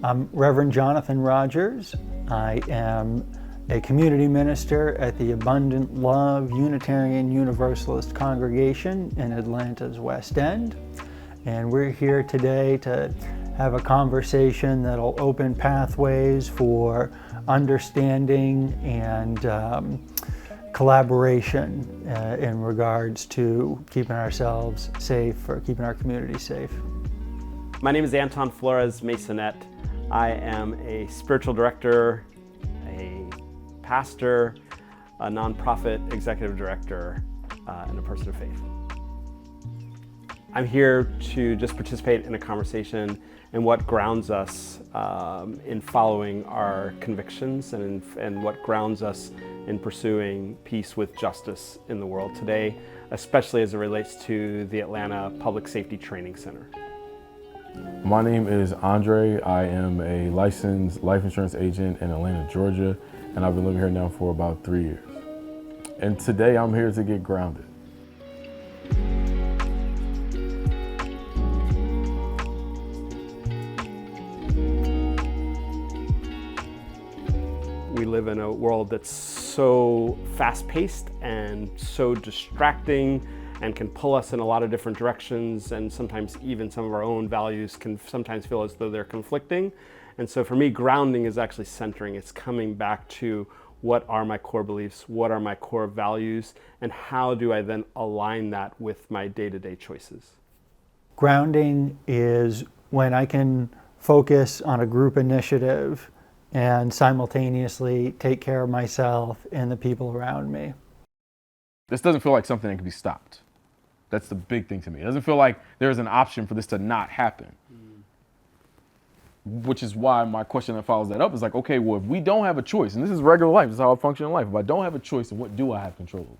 I'm Reverend Jonathan Rogers. I am a community minister at the Abundant Love Unitarian Universalist congregation in Atlanta's West End. And we're here today to have a conversation that'll open pathways for understanding and collaboration in regards to keeping ourselves safe or keeping our community safe. My name is Anton Flores Masonette. I am a spiritual director, a pastor, a nonprofit executive director, and a person of faith. I'm here to just participate in a conversation and what grounds us in following our convictions and what grounds us in pursuing peace with justice in the world today, especially as it relates to the Atlanta Public Safety Training Center. My name is Andre. I am a licensed life insurance agent in Atlanta, Georgia, and I've been living here now for about 3 years. And today I'm here to get grounded. We live in a world that's so fast-paced and so distracting and can pull us in a lot of different directions, and sometimes even some of our own values can sometimes feel as though they're conflicting. And so for me, grounding is actually centering. It's coming back to what are my core beliefs, what are my core values, and how do I then align that with my day-to-day choices. Grounding is when I can focus on a group initiative and simultaneously take care of myself and the people around me. This doesn't feel like something that can be stopped. That's the big thing to me. It doesn't feel like there's an option for this to not happen. Which is why my question that follows that up is like, okay, well, if we don't have a choice, and this is regular life, this is how I function in life. If I don't have a choice, then what do I have control of?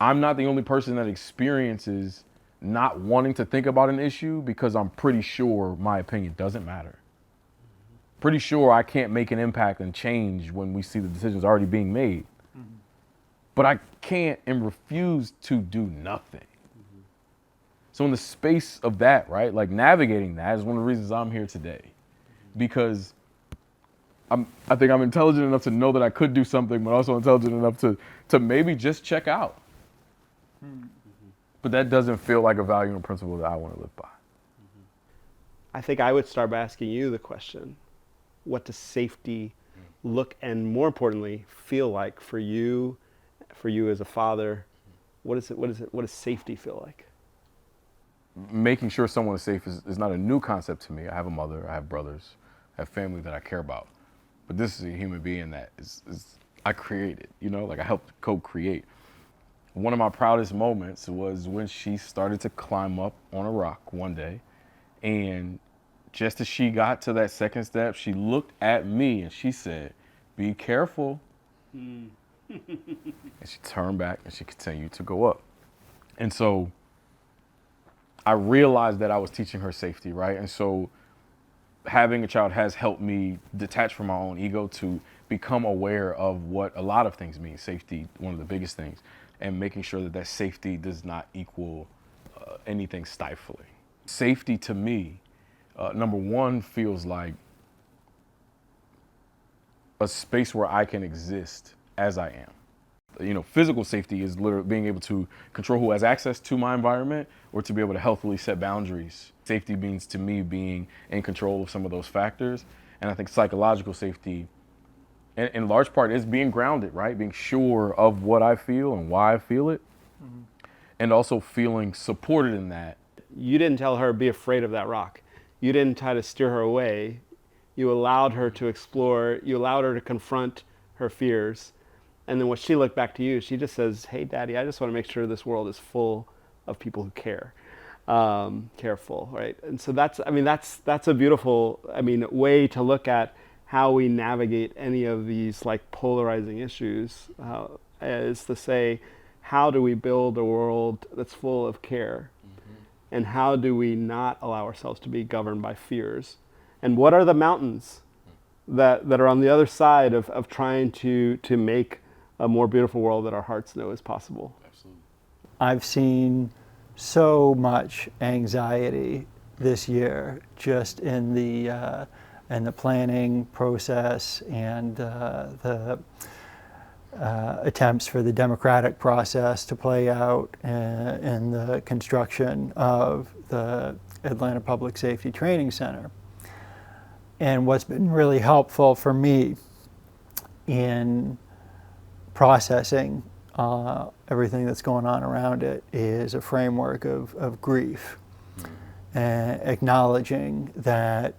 I'm not the only person that experiences not wanting to think about an issue because I'm pretty sure my opinion doesn't matter. Pretty sure I can't make an impact and change when we see the decisions already being made. But I can't and refuse to do nothing. So in the space of that, right, like navigating that is one of the reasons I'm here today. Because I think I'm intelligent enough to know that I could do something, but also intelligent enough to maybe just check out. But that doesn't feel like a value and principle that I want to live by. I think I would start by asking you the question, what does safety look and, more importantly, feel like for you as a father? What does safety feel like? Making sure someone is safe is not a new concept to me. I have a mother, I have brothers, I have family that I care about. But this is a human being that is I created, like I helped co-create. One of my proudest moments was when she started to climb up on a rock one day, and just as she got to that second step, she looked at me and she said, "Be careful." And she turned back and she continued to go up. And so I realized that I was teaching her safety, right? And so having a child has helped me detach from my own ego to become aware of what a lot of things mean. Safety, one of the biggest things, and making sure that safety does not equal anything stifling. Safety to me, number one, feels like a space where I can exist as I am. Physical safety is literally being able to control who has access to my environment or to be able to healthily set boundaries. Safety means to me being in control of some of those factors. And I think psychological safety, in large part, is being grounded, right? Being sure of what I feel and why I feel it. And also feeling supported in that. You didn't tell her, be afraid of that rock. You didn't try to steer her away. You allowed her to explore. You allowed her to confront her fears. And then when she looked back to you, she just says, "Hey, Daddy, I just want to make sure this world is full of people who care, careful," right? And so that's a beautiful, way to look at how we navigate any of these like polarizing issues. Is to say, how do we build a world that's full of care, and how do we not allow ourselves to be governed by fears? And what are the mountains that are on the other side of trying to make a more beautiful world that our hearts know is possible? Absolutely. I've seen so much anxiety this year just in the and the planning process and the attempts for the democratic process to play out in the construction of the Atlanta Public Safety Training Center. And what's been really helpful for me in processing everything that's going on around it is a framework of grief, and acknowledging that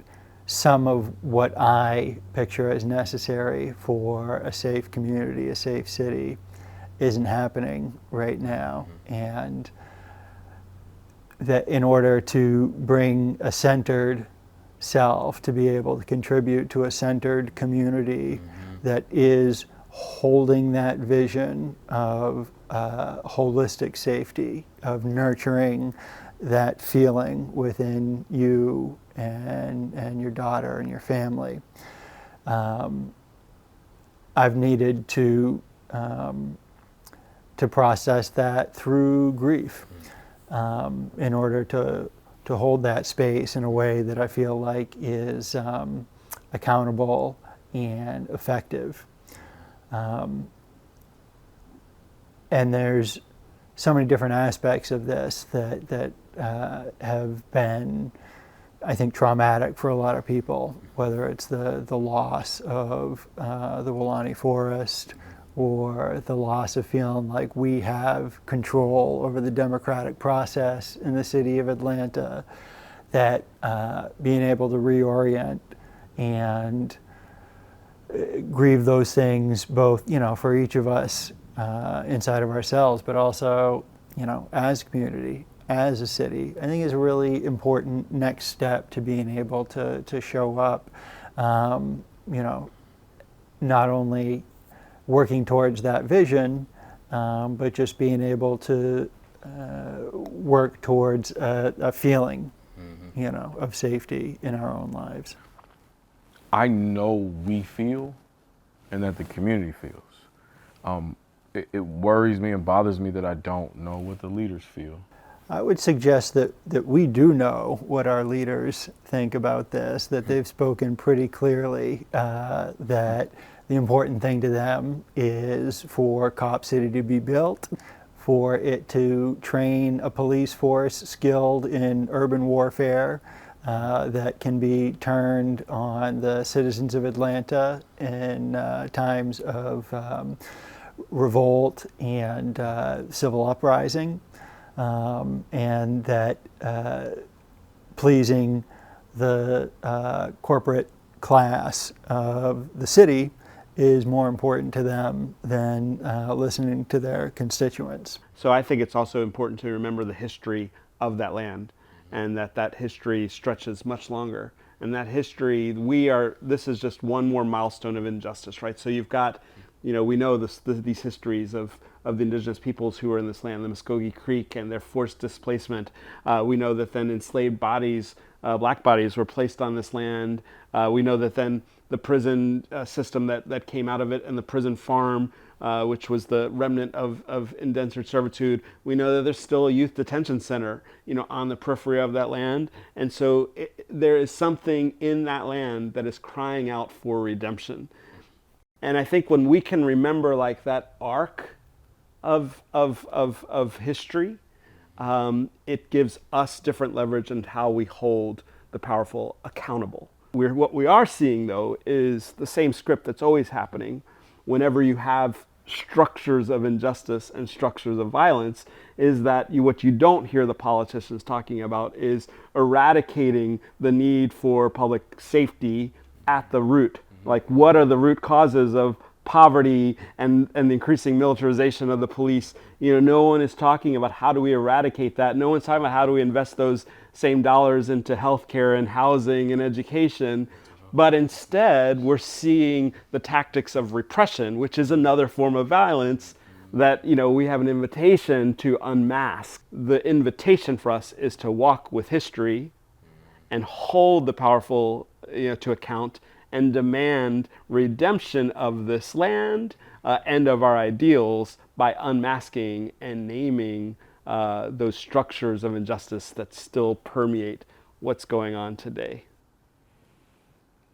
some of what I picture as necessary for a safe community, a safe city, isn't happening right now. And that in order to bring a centered self to be able to contribute to a centered community that is holding that vision of holistic safety, of nurturing that feeling within you and your daughter and your family. I've needed to process that through grief in order to hold that space in a way that I feel like is accountable and effective. And there's so many different aspects of this that have been, I think, traumatic for a lot of people, whether it's the loss of the Wilani Forest, or the loss of feeling like we have control over the democratic process in the city of Atlanta, that being able to reorient and grieve those things, both, for each of us inside of ourselves, but also, as a community, as a city, I think is a really important next step to being able to show up, not only working towards that vision, but just being able to work towards a feeling, of safety in our own lives. I know we feel, and that the community feels. It worries me and bothers me that I don't know what the leaders feel. I would suggest that we do know what our leaders think about this, that they've spoken pretty clearly that the important thing to them is for Cop City to be built, for it to train a police force skilled in urban warfare that can be turned on the citizens of Atlanta in times of revolt and civil uprising, and that pleasing the corporate class of the city is more important to them than listening to their constituents. So I think it's also important to remember the history of that land, and that history stretches much longer. And that history, this is just one more milestone of injustice, right? So you've got, we know these histories of the indigenous peoples who were in this land, the Muskogee Creek and their forced displacement. We know that then enslaved bodies, black bodies, were placed on this land. We know that then the prison system that came out of it, and the prison farm, which was the remnant of indentured servitude. We know that there's still a youth detention center, on the periphery of that land. And so there is something in that land that is crying out for redemption. And I think when we can remember like that arc of history, it gives us different leverage in how we hold the powerful accountable. What we are seeing, though, is the same script that's always happening whenever you have structures of injustice and structures of violence, is that what you don't hear the politicians talking about is eradicating the need for public safety at the root. Like, what are the root causes of poverty and the increasing militarization of the police? No one is talking about how do we eradicate that. No one's talking about how do we invest those same dollars into healthcare and housing and education. But instead, we're seeing the tactics of repression, which is another form of violence that, we have an invitation to unmask. The invitation for us is to walk with history and hold the powerful, to account, and demand redemption of this land and of our ideals by unmasking and naming those structures of injustice that still permeate what's going on today.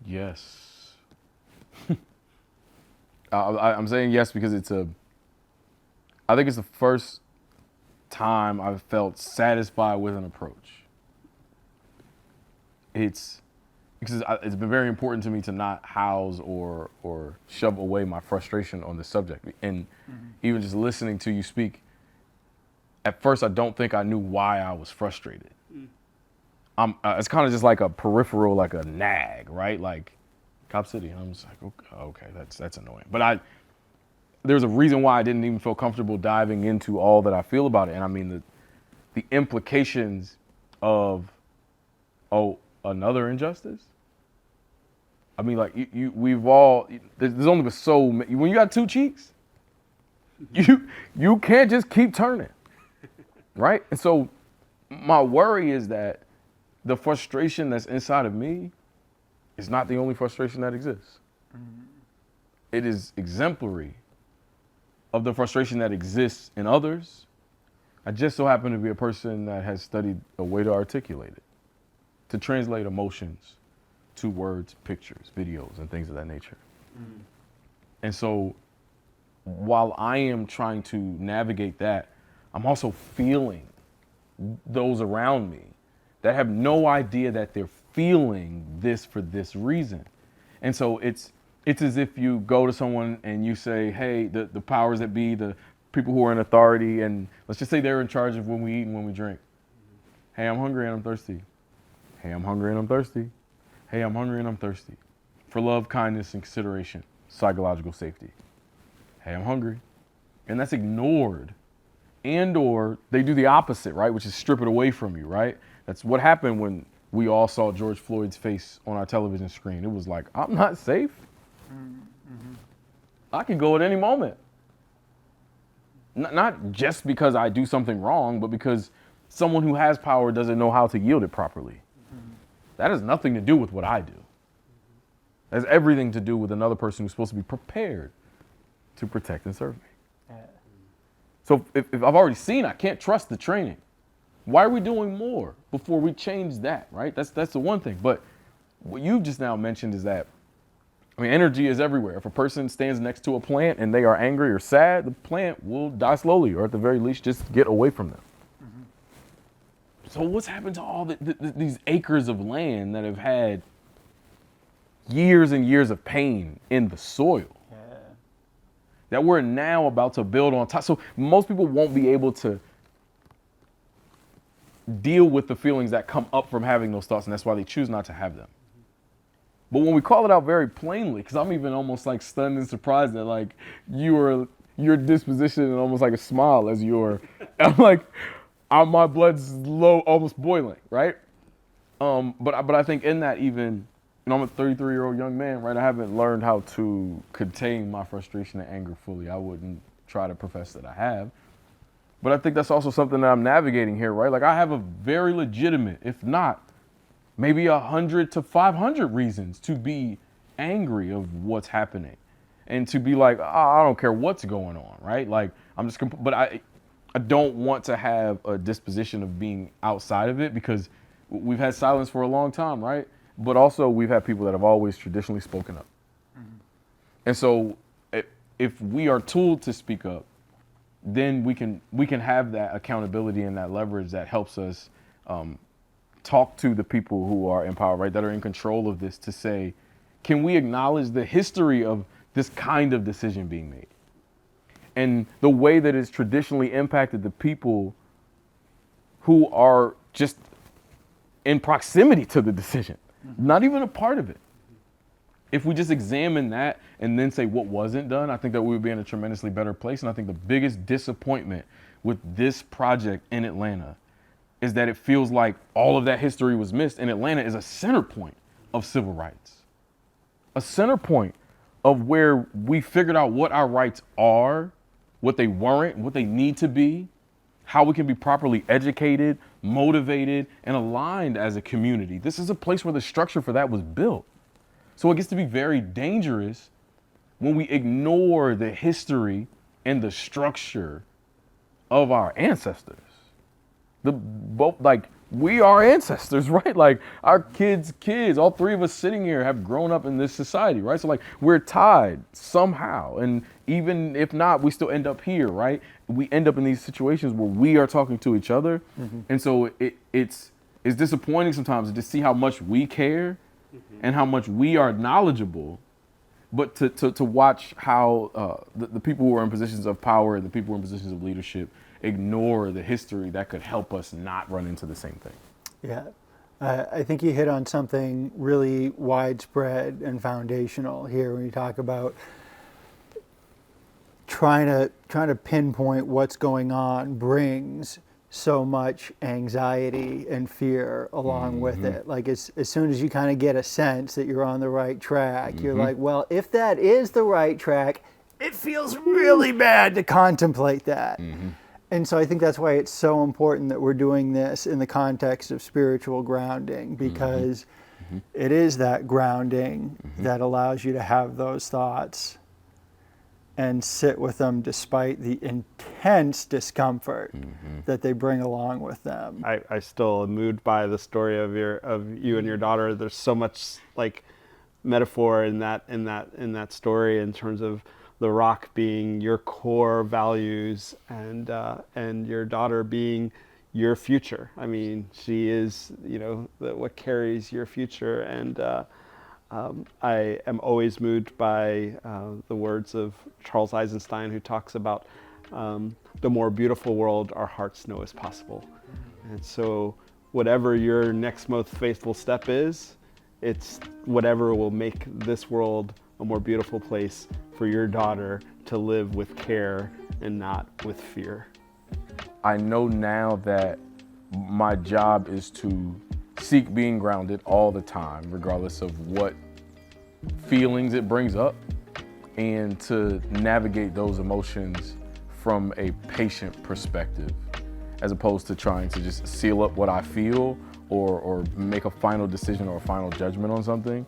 Yes. I'm saying yes because I think it's the first time I've felt satisfied with an approach. It's been very important to me to not house or shove away my frustration on the subject. And even just listening to you speak, at first I don't think I knew why I was frustrated. It's kind of just like a peripheral, like a nag, right? Like Cop City, and I'm just like, okay, that's annoying. But there's a reason why I didn't even feel comfortable diving into all that I feel about it. And I mean the implications of another injustice. I mean, like we've all, there's only been so many, when you got two cheeks, you can't just keep turning, right? And so my worry is that the frustration that's inside of me is not the only frustration that exists. It is exemplary of the frustration that exists in others. I just so happen to be a person that has studied a way to articulate it, to translate emotions to words, pictures, videos, and things of that nature. And so while I am trying to navigate that, I'm also feeling those around me that have no idea that they're feeling this for this reason. And so it's as if you go to someone and you say, hey, the powers that be, the people who are in authority, and let's just say they're in charge of when we eat and when we drink. Hey, I'm hungry and I'm thirsty. Hey, I'm hungry and I'm thirsty. Hey, I'm hungry and I'm thirsty. For love, kindness, and consideration, psychological safety. Hey, I'm hungry. And that's ignored. And or they do the opposite, right? Which is strip it away from you, right? That's what happened when we all saw George Floyd's face on our television screen. It was like, I'm not safe. I can go at any moment. Not just because I do something wrong, but because someone who has power doesn't know how to yield it properly. That has nothing to do with what I do. It has everything to do with another person who's supposed to be prepared to protect and serve me. So if I've already seen I can't trust the training, why are we doing more before we change that, right? That's the one thing. But what you've just now mentioned is that, I mean, energy is everywhere. If a person stands next to a plant and they are angry or sad, the plant will die slowly, or at the very least, just get away from them. So what's happened to all these acres of land that have had years and years of pain in the soil? That we're now about to build on top. So most people won't be able to deal with the feelings that come up from having those thoughts, and that's why they choose not to have them. But when we call it out very plainly, because I'm even almost like stunned and surprised that like your disposition and almost like a smile as I'm like, my blood's low, almost boiling, right? But I think in that even, I'm a 33-year-old young man, right? I haven't learned how to contain my frustration and anger fully. I wouldn't try to profess that I have. But I think that's also something that I'm navigating here, right? Like I have a very legitimate, if not, maybe 100 to 500 reasons to be angry of what's happening. And to be like, I don't care what's going on, right? Like but I don't want to have a disposition of being outside of it because we've had silence for a long time, right? But also we've had people that have always traditionally spoken up. And so if we are tooled to speak up, then we can have that accountability and that leverage that helps us talk to the people who are in power, right, that are in control of this, to say, can we acknowledge the history of this kind of decision being made? And the way that it's traditionally impacted the people who are just in proximity to the decision, not even a part of it. If we just examine that and then say what wasn't done, I think that we would be in a tremendously better place. And I think the biggest disappointment with this project in Atlanta is that it feels like all of that history was missed. And Atlanta is a center point of civil rights, a center point of where we figured out what our rights are, what they weren't, what they need to be, how we can be properly educated, motivated, and aligned as a community. This is a place where the structure for that was built. So it gets to be very dangerous when we ignore the history and the structure of our ancestors. we are ancestors, right? Like our kids, all three of us sitting here have grown up in this society, right? So like we're tied somehow. And even if not, we still end up here, right? We end up in these situations where we are talking to each other. And so it's disappointing sometimes to see how much we care and how much we are knowledgeable, but to watch how the people who are in positions of power and the people who are in positions of leadership ignore the history that could help us not run into the same thing. Yeah. I think you hit on something really widespread and foundational here when you talk about trying to pinpoint what's going on brings so much anxiety and fear along with it. Like as soon as you kind of get a sense that you're on the right track, you're like, well, if that is the right track, it feels really bad to contemplate that. And so I think that's why it's so important that we're doing this in the context of spiritual grounding, because it is that grounding that allows you to have those thoughts and sit with them despite the intense discomfort that they bring along with them. I still am moved by the story of you and your daughter. There's so much like metaphor in that story in terms of the rock being your core values and your daughter being your future. I mean, she is, what carries your future. And I am always moved by the words of Charles Eisenstein, who talks about the more beautiful world our hearts know is possible. And so whatever your next most faithful step is, it's whatever will make this world a more beautiful place for your daughter to live with care and not with fear. I know now that my job is to seek being grounded all the time, regardless of what feelings it brings up, and to navigate those emotions from a patient perspective, as opposed to trying to just seal up what I feel or make a final decision or a final judgment on something,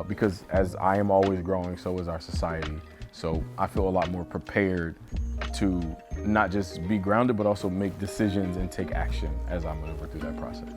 because as I am always growing, so is our society. So I feel a lot more prepared to not just be grounded, but also make decisions and take action as I maneuver through that process.